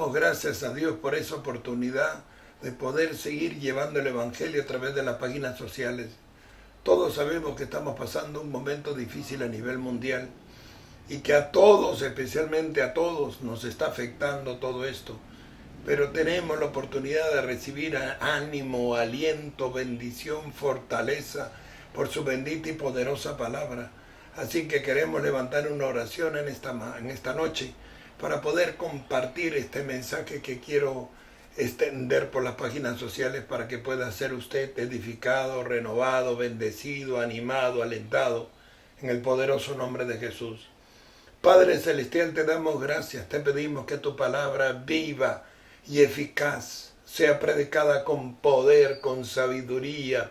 damos gracias a Dios por esa oportunidad de poder seguir llevando el Evangelio a través de las páginas sociales. Todos sabemos que estamos pasando un momento difícil a nivel mundial y que a todos, especialmente a todos, nos está afectando todo esto. Pero tenemos la oportunidad de recibir ánimo, aliento, bendición, fortaleza por su bendita y poderosa palabra. Así que queremos levantar una oración en esta noche para poder compartir este mensaje que quiero extender por las páginas sociales para que pueda ser usted edificado, renovado, bendecido, animado, alentado en el poderoso nombre de Jesús. Padre Celestial, te damos gracias, te pedimos que tu palabra viva y eficaz sea predicada con poder, con sabiduría,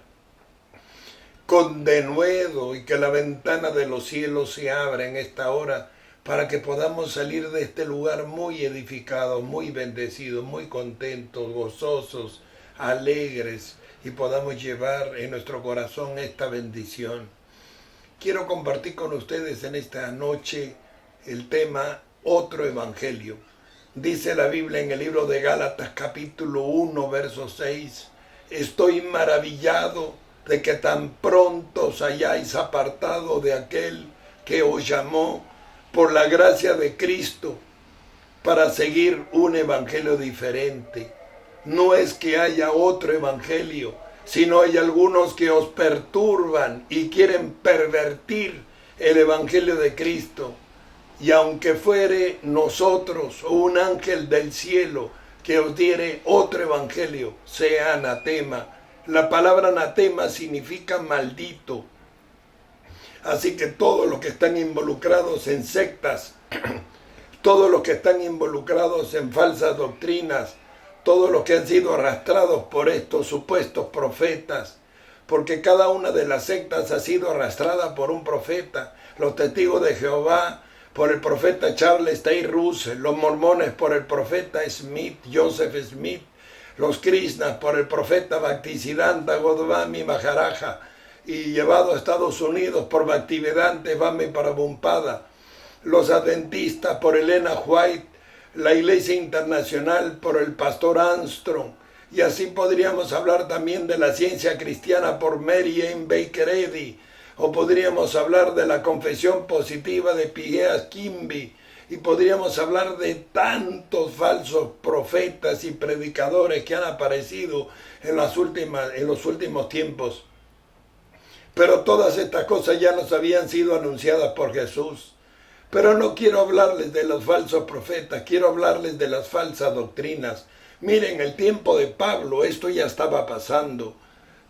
con denuedo, y que la ventana de los cielos se abra en esta hora para que podamos salir de este lugar muy edificados, muy bendecidos, muy contentos, gozosos, alegres, y podamos llevar en nuestro corazón esta bendición. Quiero compartir con ustedes en esta noche el tema Otro Evangelio. Dice la Biblia en el libro de Gálatas capítulo 1, verso 6, estoy maravillado de que tan pronto os hayáis apartado de aquel que os llamó por la gracia de Cristo para seguir un evangelio diferente. No es que haya otro evangelio, sino hay algunos que os perturban y quieren pervertir el evangelio de Cristo. Y aunque fuere nosotros o un ángel del cielo que os diere otro evangelio, sea anatema. La palabra anatema significa maldito. Así que todos los que están involucrados en sectas, todos los que están involucrados en falsas doctrinas, todos los que han sido arrastrados por estos supuestos profetas, porque cada una de las sectas ha sido arrastrada por un profeta. Los testigos de Jehová por el profeta Charles Taze Russell, los mormones por el profeta Joseph Smith, los krishnas por el profeta Bhaktisiddhanta Goswami Maharaja, y llevado a Estados Unidos por Bhaktivedanta Swami Prabhupada, los adventistas por Elena White, la Iglesia Internacional por el pastor Armstrong, y así podríamos hablar también de la ciencia cristiana por Mary Ann Baker Eddy, o podríamos hablar de la confesión positiva de P.G.A. Kimby, y podríamos hablar de tantos falsos profetas y predicadores que han aparecido en los últimos tiempos. Pero todas estas cosas ya nos habían sido anunciadas por Jesús. Pero no quiero hablarles de los falsos profetas, quiero hablarles de las falsas doctrinas. Miren, el tiempo de Pablo, esto ya estaba pasando.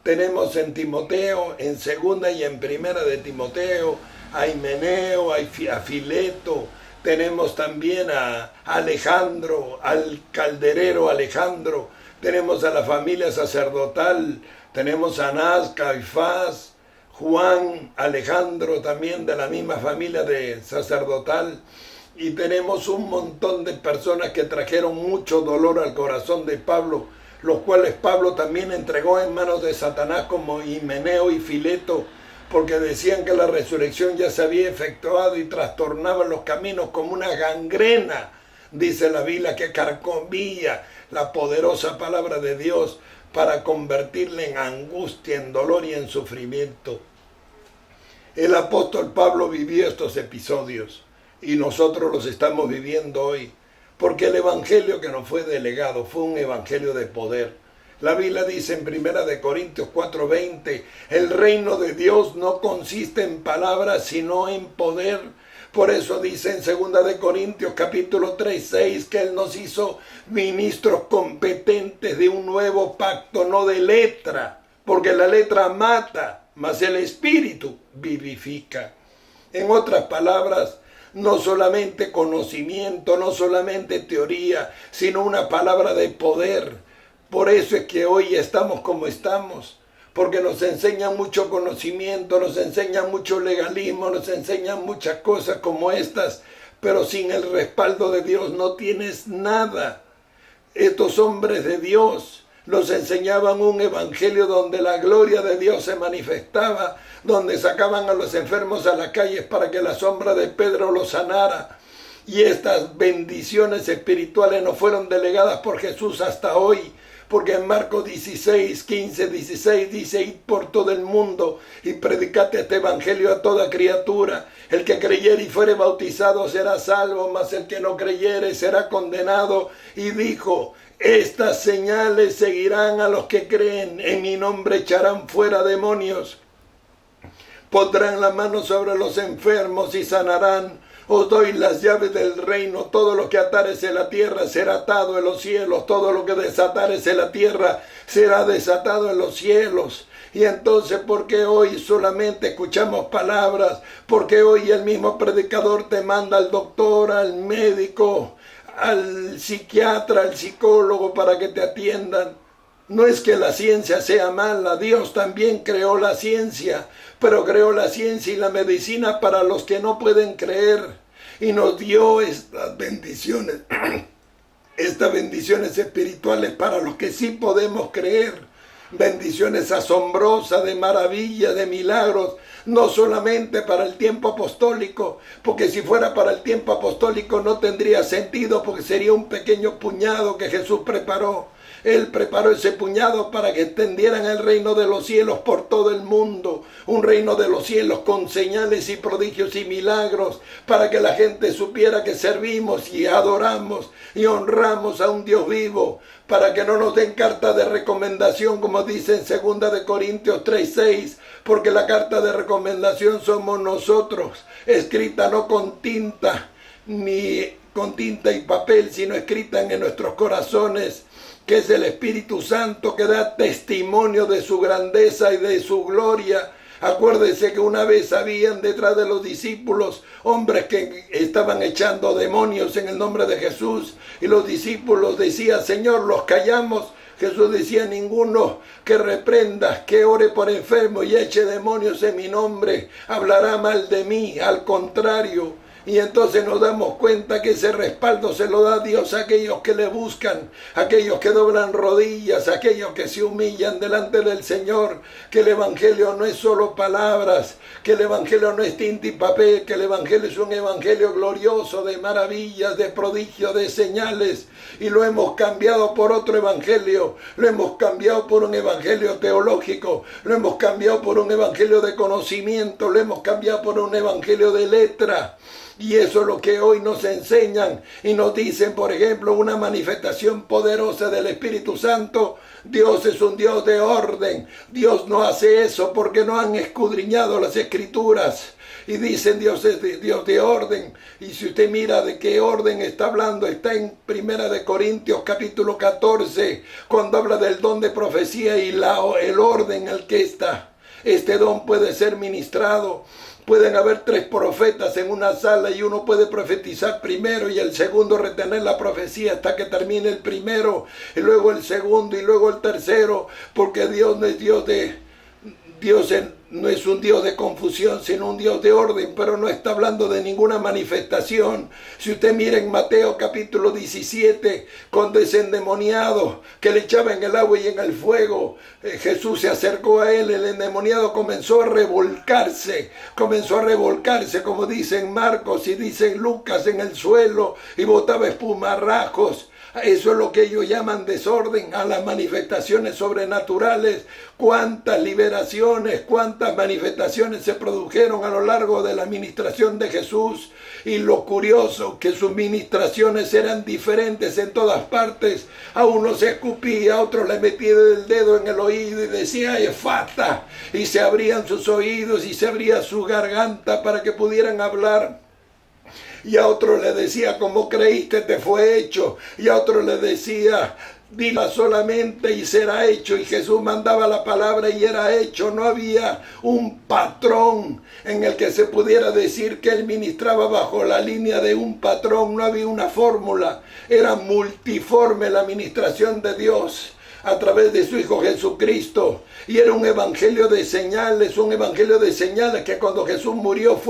Tenemos en Timoteo, en segunda y en primera de Timoteo, a Himeneo, a Fileto. Tenemos también a Alejandro, al calderero Alejandro. Tenemos a la familia sacerdotal. Tenemos a Anás, Caifás, Juan, Alejandro, también de la misma familia de sacerdotal. Y tenemos un montón de personas que trajeron mucho dolor al corazón de Pablo, los cuales Pablo también entregó en manos de Satanás, como Himeneo y Fileto, porque decían que la resurrección ya se había efectuado y trastornaban los caminos como una gangrena, dice la Biblia, que carcomía la poderosa palabra de Dios para convertirla en angustia, en dolor y en sufrimiento. El apóstol Pablo vivió estos episodios y nosotros los estamos viviendo hoy, porque el evangelio que nos fue delegado fue un evangelio de poder. La Biblia dice en 1 Corintios 4:20, el reino de Dios no consiste en palabras, sino en poder. Por eso dice en 2 Corintios capítulo 3:6 que Él nos hizo ministros competentes de un nuevo pacto, no de letra, porque la letra mata, mas el espíritu vivifica. En otras palabras, no solamente conocimiento, no solamente teoría, sino una palabra de poder. Por eso es que hoy estamos como estamos, porque nos enseñan mucho conocimiento, nos enseñan mucho legalismo, nos enseñan muchas cosas como estas, pero sin el respaldo de Dios no tienes nada. Estos hombres de Dios nos enseñaban un evangelio donde la gloria de Dios se manifestaba, donde sacaban a los enfermos a las calles para que la sombra de Pedro los sanara, Y estas bendiciones espirituales nos fueron delegadas por Jesús hasta hoy, porque en Marcos 16, 15, 16 dice: id por todo el mundo y predicad este evangelio a toda criatura. El que creyere y fuere bautizado será salvo, mas el que no creyere será condenado. Y dijo: estas señales seguirán a los que creen, en mi nombre echarán fuera demonios, pondrán la mano sobre los enfermos y sanarán. Os doy las llaves del reino. Todo lo que atares en la tierra será atado en los cielos. Todo lo que desatares en la tierra será desatado en los cielos. Y entonces, ¿por qué hoy solamente escuchamos palabras? Porque hoy el mismo predicador te manda al doctor, al médico, al psiquiatra, al psicólogo para que te atiendan. No es que la ciencia sea mala, Dios también creó la ciencia, pero creó la ciencia y la medicina para los que no pueden creer, y nos dio estas bendiciones espirituales para los que sí podemos creer, bendiciones asombrosas, de maravilla, de milagros, no solamente para el tiempo apostólico, porque si fuera para el tiempo apostólico no tendría sentido, porque sería un pequeño puñado que Jesús preparó. Él preparó ese puñado para que extendieran el reino de los cielos por todo el mundo. Un reino de los cielos con señales y prodigios y milagros, para que la gente supiera que servimos y adoramos y honramos a un Dios vivo, para que no nos den carta de recomendación, como dice en 2 de Corintios 3:6, porque la carta de recomendación somos nosotros, escrita no con tinta, ni con tinta y papel, sino escrita en nuestros corazones, que es el Espíritu Santo que da testimonio de su grandeza y de su gloria. Acuérdense que una vez habían detrás de los discípulos hombres que estaban echando demonios en el nombre de Jesús, y los discípulos decían: Señor, los callamos. Jesús decía: ninguno que reprenda, que ore por enfermo y eche demonios en mi nombre, hablará mal de mí, al contrario. Y entonces nos damos cuenta que ese respaldo se lo da Dios a aquellos que le buscan, a aquellos que doblan rodillas, a aquellos que se humillan delante del Señor, que el Evangelio no es solo palabras, que el Evangelio no es tinta y papel, que el Evangelio es un Evangelio glorioso, de maravillas, de prodigios, de señales, y lo hemos cambiado por otro Evangelio, lo hemos cambiado por un Evangelio teológico, lo hemos cambiado por un Evangelio de conocimiento, lo hemos cambiado por un Evangelio de letra. Y eso es lo que hoy nos enseñan y nos dicen, por ejemplo, una manifestación poderosa del Espíritu Santo. Dios es un Dios de orden. Dios no hace eso porque no han escudriñado las Escrituras. Y dicen: Dios es Dios de orden. Y si usted mira de qué orden está hablando, está en 1 de Corintios capítulo 14, cuando habla del don de profecía y el orden en el que está. Este don puede ser ministrado. Pueden haber 3 profetas en una sala y uno puede profetizar primero y el segundo retener la profecía hasta que termine el primero, y luego el segundo y luego el tercero, porque Dios no es no es un Dios de confusión, sino un Dios de orden, pero no está hablando de ninguna manifestación. Si usted mira en Mateo capítulo 17, cuando ese endemoniado que le echaba en el agua y en el fuego, Jesús se acercó a él, el endemoniado comenzó a revolcarse, como dice en Marcos y dice en Lucas, en el suelo, y botaba espumarrajos. Eso es lo que ellos llaman desorden, a las manifestaciones sobrenaturales. Cuántas liberaciones, cuántas manifestaciones se produjeron a lo largo de la administración de Jesús. Y lo curioso, que sus ministraciones eran diferentes en todas partes. A uno se escupía, a otro le metía el dedo en el oído y decía Efata, y se abrían sus oídos y se abría su garganta para que pudieran hablar. Y a otro le decía: como creíste te fue hecho. Y a otro le decía: dila solamente y será hecho. Y Jesús mandaba la palabra y era hecho. No había un patrón en el que se pudiera decir que él ministraba bajo la línea de un patrón. No había una fórmula. Era multiforme la administración de Dios a través de su Hijo Jesucristo. Y era un evangelio de señales, que cuando Jesús murió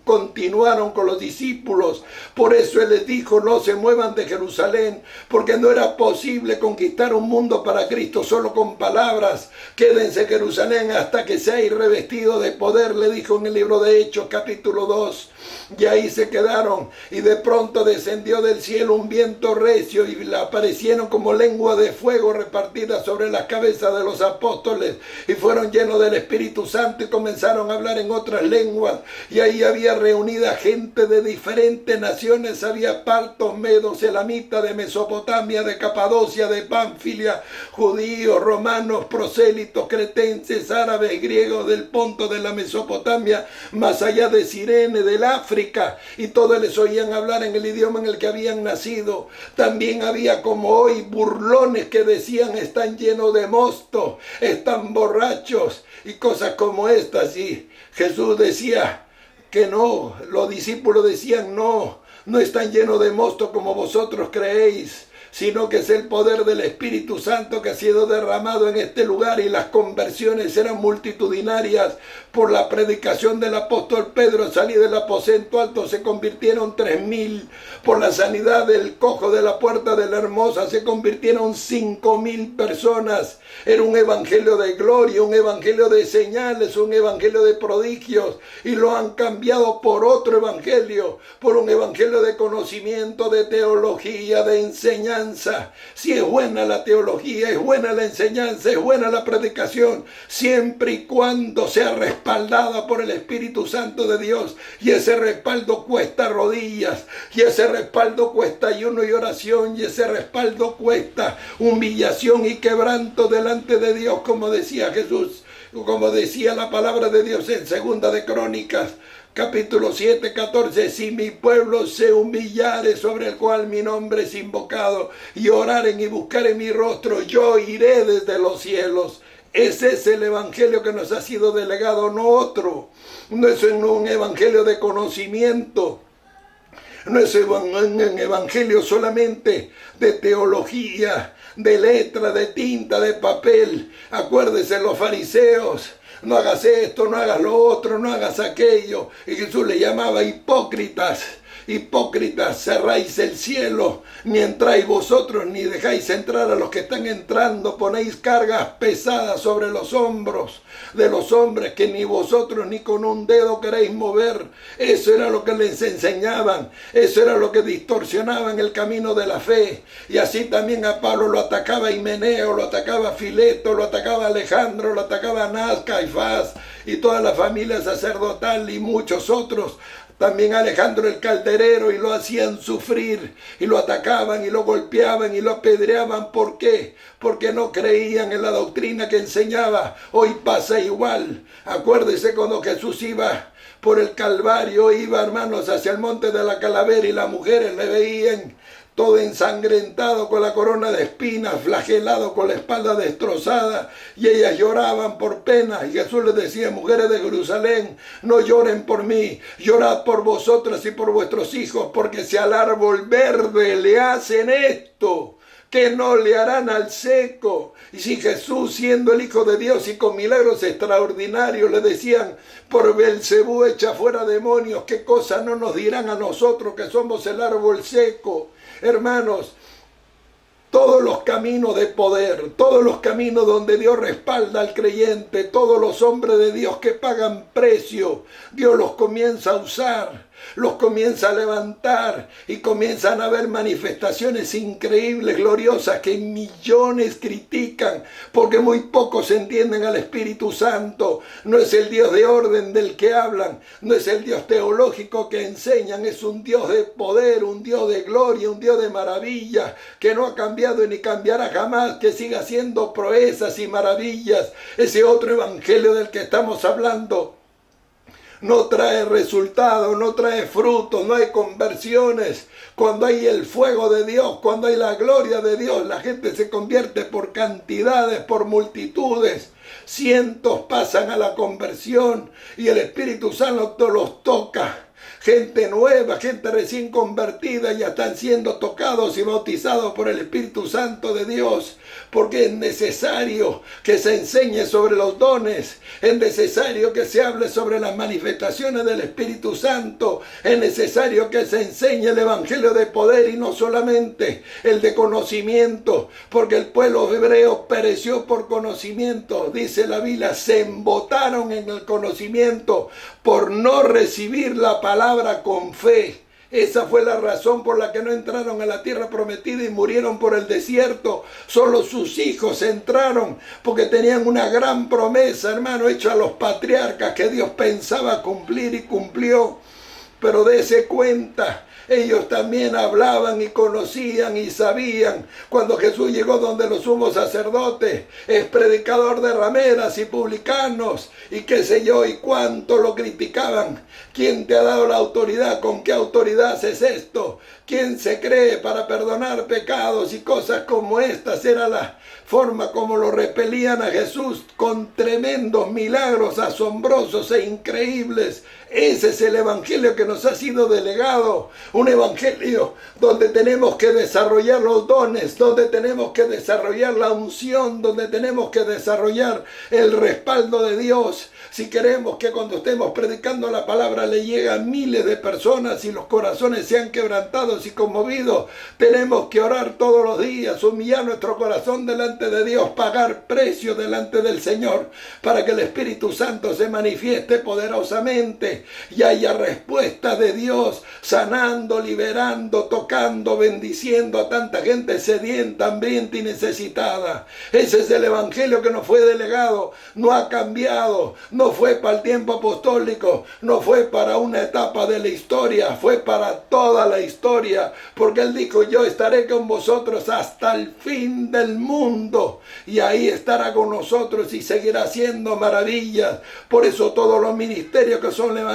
continuaron con los discípulos. Por eso Él les dijo: no se muevan de Jerusalén, porque no era posible conquistar un mundo para Cristo solo con palabras. Quédense en Jerusalén hasta que seáis revestidos de poder, le dijo en el libro de Hechos capítulo 2. Y ahí se quedaron. Y de pronto descendió del cielo un viento recio y le aparecieron como lengua de fuego repartida sobre las cabezas de los apóstoles. Y fueron llenos del Espíritu Santo y comenzaron a hablar en otras lenguas. Y ahí había reunida gente de diferentes naciones. Había partos, medos, elamitas, de Mesopotamia, de Capadocia, de Pánfilia, judíos, romanos, prosélitos, cretenses, árabes, griegos, del Ponto, de la Mesopotamia, más allá de Cirene, del África, y todos les oían hablar en el idioma en el que habían nacido. También había, como hoy, burlones que decían: están llenos de mosto, están borrachos, y cosas como estas. Y Jesús decía que no, los discípulos decían: no están llenos de mosto como vosotros creéis, sino que es el poder del Espíritu Santo que ha sido derramado en este lugar. Y las conversiones eran multitudinarias. Por la predicación del apóstol Pedro, al salir del aposento alto, se convirtieron 3,000. Por la sanidad del cojo de la puerta de la Hermosa, se convirtieron 5,000 personas. Era un evangelio de gloria, un evangelio de señales, un evangelio de prodigios, y lo han cambiado por otro evangelio, por un evangelio de conocimiento, de teología, de enseñanza. Si es buena la teología, es buena la enseñanza, es buena la predicación, siempre y cuando sea respaldada por el Espíritu Santo de Dios. Y ese respaldo cuesta rodillas, y ese respaldo cuesta ayuno y oración, y ese respaldo cuesta humillación y quebranto delante de Dios, como decía Jesús, como decía la palabra de Dios en 2 de Crónicas, capítulo 7, 14: si mi pueblo se humillare, sobre el cual mi nombre es invocado, y oraren y buscaren mi rostro, yo iré desde los cielos. Ese es el evangelio que nos ha sido delegado, no otro. No es un evangelio de conocimiento, no es un evangelio solamente de teología, de letra, de tinta, de papel. Acuérdese, los fariseos: no hagas esto, no hagas lo otro, no hagas aquello. Y Jesús le llamaba hipócritas. Hipócritas, cerráis el cielo, ni entráis vosotros, ni dejáis entrar a los que están entrando. Ponéis cargas pesadas sobre los hombros de los hombres que ni vosotros ni con un dedo queréis mover. Eso era lo que les enseñaban, eso era lo que distorsionaban el camino de la fe. Y así también a Pablo lo atacaba Himeneo, lo atacaba Fileto, lo atacaba Alejandro, lo atacaba Anás, Caifás y toda la familia sacerdotal y muchos otros. También Alejandro el calderero, y lo hacían sufrir, y lo atacaban, y lo golpeaban, y lo apedreaban. ¿Por qué? Porque no creían en la doctrina que enseñaba. Hoy pasa igual. Acuérdese cuando Jesús iba por el Calvario, iba, hermanos, hacia el monte de la Calavera, y las mujeres le veían todo ensangrentado, con la corona de espinas, flagelado, con la espalda destrozada, y ellas lloraban por pena. Y Jesús les decía: mujeres de Jerusalén, no lloren por mí, llorad por vosotras y por vuestros hijos, porque si al árbol verde le hacen esto, ¿qué no le harán al seco? Y si Jesús, siendo el Hijo de Dios y con milagros extraordinarios, le decían: por Belcebú echa fuera demonios, ¿qué cosa no nos dirán a nosotros que somos el árbol seco? Hermanos, todos los caminos de poder, todos los caminos donde Dios respalda al creyente, todos los hombres de Dios que pagan precio, Dios los comienza a usar, los comienza a levantar, y comienzan a haber manifestaciones increíbles, gloriosas, que millones critican porque muy pocos entienden al Espíritu Santo. No es el Dios de orden del que hablan, no es el Dios teológico que enseñan, es un Dios de poder, un Dios de gloria, un Dios de maravilla, que no ha cambiado y ni cambiará jamás, que siga haciendo proezas y maravillas. Ese otro evangelio del que estamos hablando no trae resultados, no trae frutos, no hay conversiones. Cuando hay el fuego de Dios, cuando hay la gloria de Dios, la gente se convierte por cantidades, por multitudes. Cientos pasan a la conversión y el Espíritu Santo los toca. Gente nueva, gente recién convertida, ya están siendo tocados y bautizados por el Espíritu Santo de Dios, porque es necesario que se enseñe sobre los dones, es necesario que se hable sobre las manifestaciones del Espíritu Santo, es necesario que se enseñe el evangelio de poder y no solamente el de conocimiento, porque el pueblo hebreo pereció por conocimiento. Dice la Biblia: se embotaron en el conocimiento, por no recibir la palabra con fe. Esa fue la razón por la que no entraron a la tierra prometida y murieron por el desierto. Solo sus hijos entraron porque tenían una gran promesa, hermano, hecha a los patriarcas que Dios pensaba cumplir y cumplió. Pero dése cuenta, ellos también hablaban y conocían y sabían. Cuando Jesús llegó donde los sumos sacerdotes, es predicador de rameras y publicanos y qué sé yo, y cuánto lo criticaban. ¿Quién te ha dado la autoridad? ¿Con qué autoridad haces esto? ¿Quién se cree para perdonar pecados? Y cosas como estas era la forma como lo repelían a Jesús con tremendos milagros asombrosos e increíbles. Ese es el evangelio que nos ha sido delegado, un evangelio donde tenemos que desarrollar los dones, donde tenemos que desarrollar la unción, donde tenemos que desarrollar el respaldo de Dios. Si queremos que cuando estemos predicando la palabra le llegue a miles de personas y los corazones sean quebrantados y conmovidos, tenemos que orar todos los días, humillar nuestro corazón delante de Dios, pagar precio delante del Señor para que el Espíritu Santo se manifieste poderosamente y haya respuesta de Dios, sanando, liberando, tocando, bendiciendo a tanta gente sedienta, hambrienta y necesitada. Ese es el evangelio que nos fue delegado, no ha cambiado, no fue para el tiempo apostólico, no fue para una etapa de la historia, fue para toda la historia, porque Él dijo: yo estaré con vosotros hasta el fin del mundo, y ahí estará con nosotros y seguirá haciendo maravillas. Por eso todos los ministerios que son levantados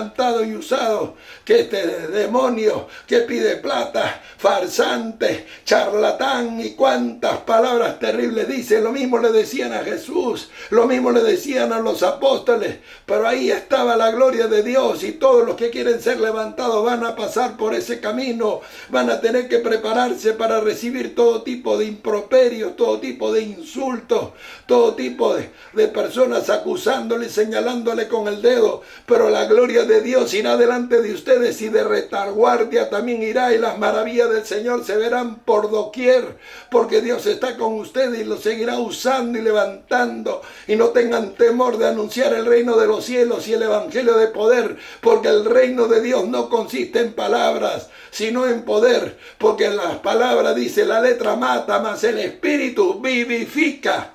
y usados, que este demonio que pide plata, farsante, charlatán y cuántas palabras terribles dice, lo mismo le decían a Jesús, lo mismo le decían a los apóstoles, pero ahí estaba la gloria de Dios, y todos los que quieren ser levantados van a pasar por ese camino, van a tener que prepararse para recibir todo tipo de improperios, todo tipo de insultos, todo tipo de personas acusándole y señalándole con el dedo, pero la gloria de Dios irá delante de ustedes y de retaguardia también irá, y las maravillas del Señor se verán por doquier, porque Dios está con ustedes y lo seguirá usando y levantando. Y no tengan temor de anunciar el reino de los cielos y el evangelio de poder, porque el reino de Dios no consiste en palabras, sino en poder, porque las palabras, dice, la letra mata, mas el espíritu vivifica.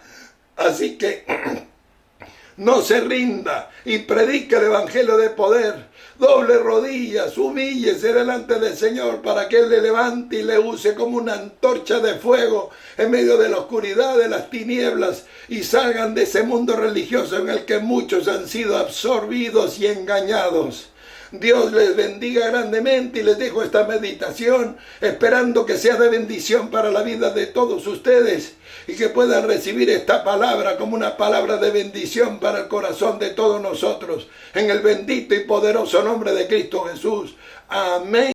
Así que no se rinda y predica el evangelio de poder. Doble rodillas, humíllese delante del Señor para que Él le levante y le use como una antorcha de fuego en medio de la oscuridad, de las tinieblas, y salgan de ese mundo religioso en el que muchos han sido absorbidos y engañados. Dios les bendiga grandemente y les dejo esta meditación esperando que sea de bendición para la vida de todos ustedes y que puedan recibir esta palabra como una palabra de bendición para el corazón de todos nosotros. En el bendito y poderoso nombre de Cristo Jesús. Amén.